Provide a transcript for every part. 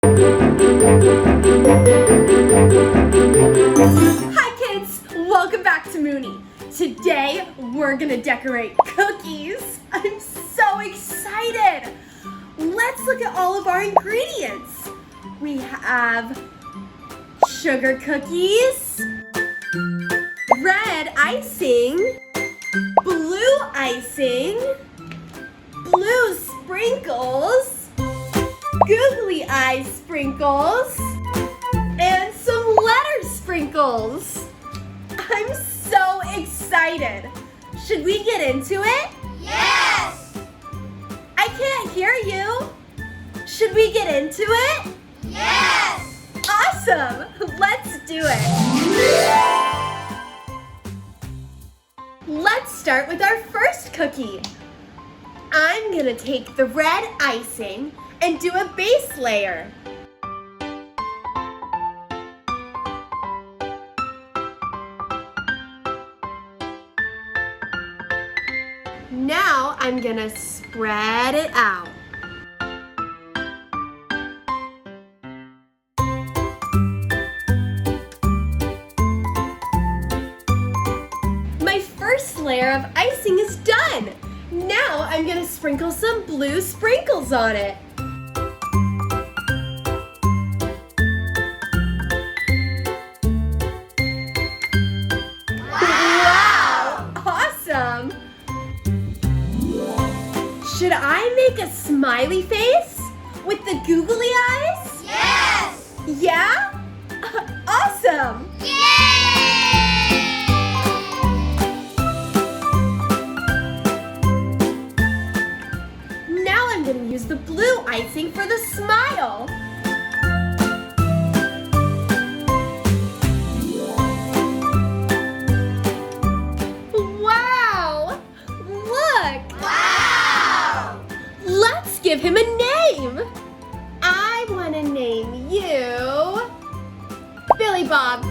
Hi kids, welcome back to Moony. Today we're gonna decorate cookies. I'm so excited. Let's look at all of our ingredients. We have sugar cookies, red icing, blue icing, blue sprinkles, googly eye sprinkles, and some letter sprinkles. I'm so excited. Should we get into it? Yes! I can't hear you. Should we get into it? Yes! Awesome! Let's do it. Let's start with our first cookie. I'm gonna take the red icing and do a base layer. Now I'm gonna spread it out. My first layer of icing is done. Now I'm gonna sprinkle some blue sprinkles on it. Wow! Awesome! Should I make a smiley face with the googly eyes? Yes! Yeah? Awesome! Now I'm going to use the blue icing for the smile. Wow! Look! Wow! Let's give him a name. I want to name you Billy Bob.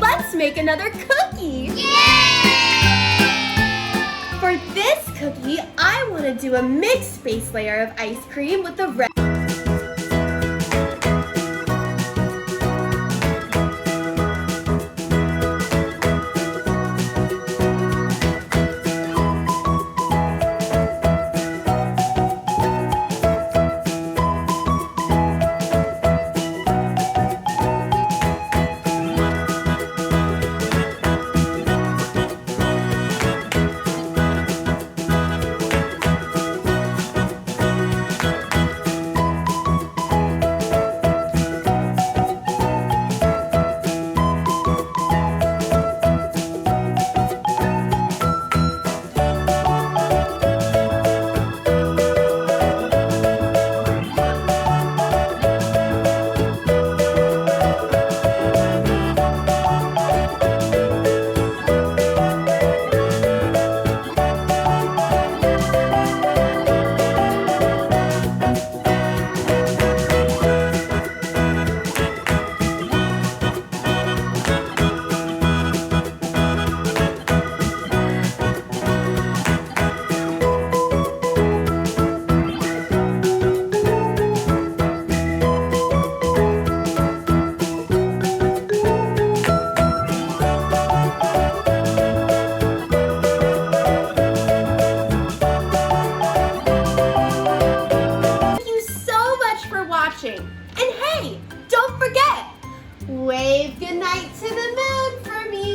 Let's make another cookie. For this cookie, I want to do a mixed base layer of ice cream with the red. And hey, don't forget, wave goodnight to the moon for me.